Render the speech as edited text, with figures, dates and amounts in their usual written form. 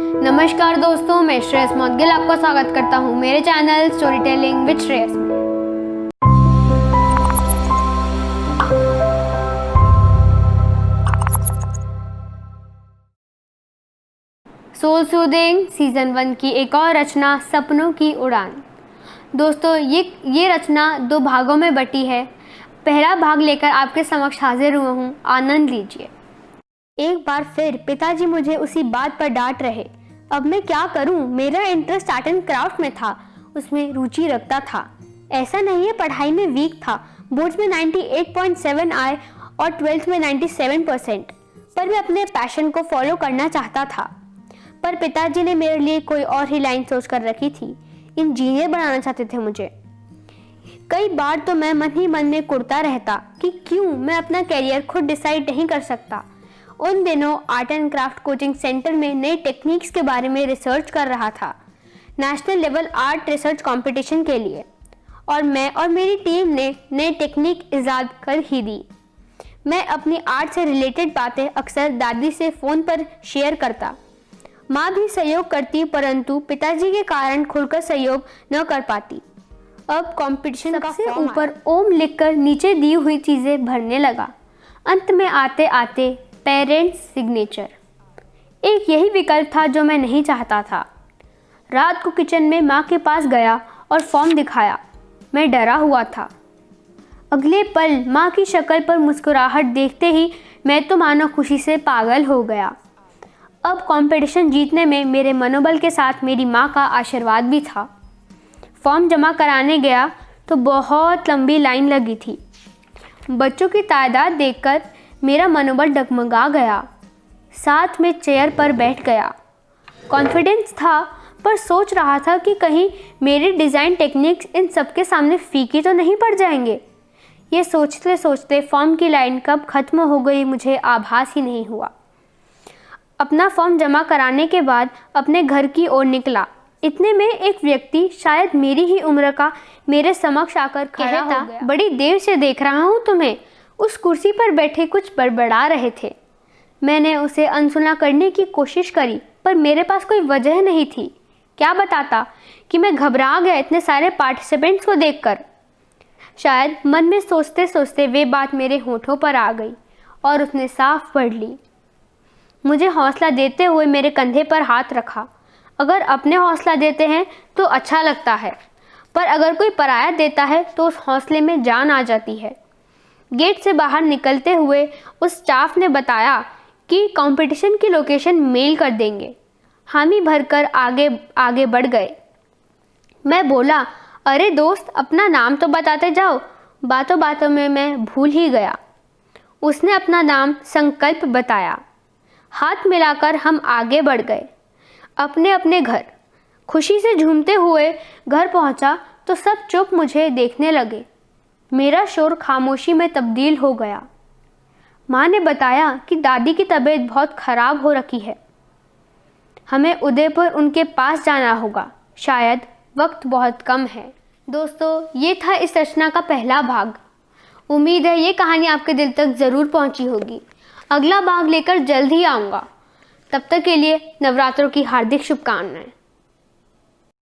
नमस्कार दोस्तों, मैं श्रेयस मोदगिल आपका स्वागत करता हूँ मेरे channel story telling with Shreyas में। सोल सूदिंग सीजन 1 की एक और रचना सपनों की उड़ान। दोस्तों ये रचना 2 भागों में बटी है। पहला भाग लेकर आपके समक्ष हाजिर हुआ हूँ, आनंद लीजिए। एक बार फिर पिताजी मुझे उसी बात पर डांट रहे। अब मैं क्या करूं? मेरा इंटरेस्ट आर्ट एंड क्राफ्ट में था, उसमें रुचि रखता था। ऐसा नहीं है पढ़ाई में वीक था। बोर्ड्स में 98.7 आए और 12th में 97%। पर मैं अपने पैशन को फॉलो करना चाहता था। पर पिताजी ने मेरे लिए कोई और ही लाइन सोच कर रखी थी। इंजीनियर बनाना चाहते थे मुझे। कई बार तो मैं मन ही मन में कुढ़ता रहता कि क्यों मैं अपना कैरियर खुद डिसाइड नहीं कर सकता। उन दिनों art and craft coaching centre में नई टेक्निक्स के बारे में रिसर्च कर रहा था, national level art research competition के लिए, और मैं और मेरी टीम ने नई टेक्निक इजाद कर ही दी। मैं अपनी आर्ट से रिलेटेड बातें अक्सर दादी से फ़ोन पर शेयर करता। माँ भी सहयोग करती, परंतु पिताजी के कारण खुलकर सहयोग न कर पाती। अब कंपटीशन से ऊपर ओम लिखकर नीचे दी हुई चीज़ें भरने लगा। अंत में आते आते पेरेंट्स सिग्नेचर, एक यही विकल्प था जो मैं नहीं चाहता था। रात को किचन में माँ के पास गया और फॉर्म दिखाया। मैं डरा हुआ था। अगले पल माँ की शक्ल पर मुस्कुराहट देखते ही मैं तो मानो खुशी से पागल हो गया। अब कंपटीशन जीतने में मेरे मनोबल के साथ मेरी माँ का आशीर्वाद भी था। फॉर्म जमा कराने गया तो बहुत लंबी लाइन लगी थी। बच्चों की तादाद देखकर मेरा मनोबल डगमगा गया। साथ में चेयर पर बैठ गया। कॉन्फिडेंस था, पर सोच रहा था कि कहीं मेरी डिज़ाइन टेक्निक्स इन सबके सामने फीकी तो नहीं पड़ जाएंगे। ये सोचते सोचते फॉर्म की लाइन कब ख़त्म हो गई मुझे आभास ही नहीं हुआ। अपना फॉर्म जमा कराने के बाद अपने घर की ओर निकला। इतने में एक व्यक्ति, शायद मेरी ही उम्र का, मेरे समक्ष आकर खड़ा हो गया। बड़ी देर से देख रहा हूँ तुम्हें। उस कुर्सी पर बैठे कुछ बड़बड़ा रहे थे। मैंने उसे अनसुना करने की कोशिश करी, पर मेरे पास कोई वजह नहीं थी। क्या बताता कि मैं घबरा गया इतने सारे पार्टिसिपेंट्स को देखकर। शायद मन में सोचते सोचते वे बात मेरे होठों पर आ गई और उसने साफ पढ़ ली। मुझे हौसला देते हुए मेरे कंधे पर हाथ रखा। अगर अपने हौसला देते हैं तो अच्छा लगता है, पर अगर कोई पराया देता है तो उस हौसले में जान आ जाती है। गेट से बाहर निकलते हुए उस स्टाफ ने बताया कि कंपटीशन की लोकेशन मेल कर देंगे। हामी भरकर आगे बढ़ गए। मैं बोला, अरे दोस्त, अपना नाम तो बताते जाओ। बातों बातों में मैं भूल ही गया। उसने अपना नाम संकल्प बताया। हाथ मिलाकर हम आगे बढ़ गए अपने अपने घर। खुशी से झूमते हुए घर पहुंचा तो सब चुप मुझे देखने लगे। मेरा शोर खामोशी में तब्दील हो गया। माँ ने बताया कि दादी की तबीयत बहुत ख़राब हो रखी है। हमें उदयपुर उनके पास जाना होगा। शायद वक्त बहुत कम है। दोस्तों, ये था इस रचना का पहला भाग। उम्मीद है ये कहानी आपके दिल तक ज़रूर पहुंची होगी। अगला भाग लेकर जल्द ही आऊँगा। तब तक के लिए नवरात्रों की हार्दिक शुभकामनाएं।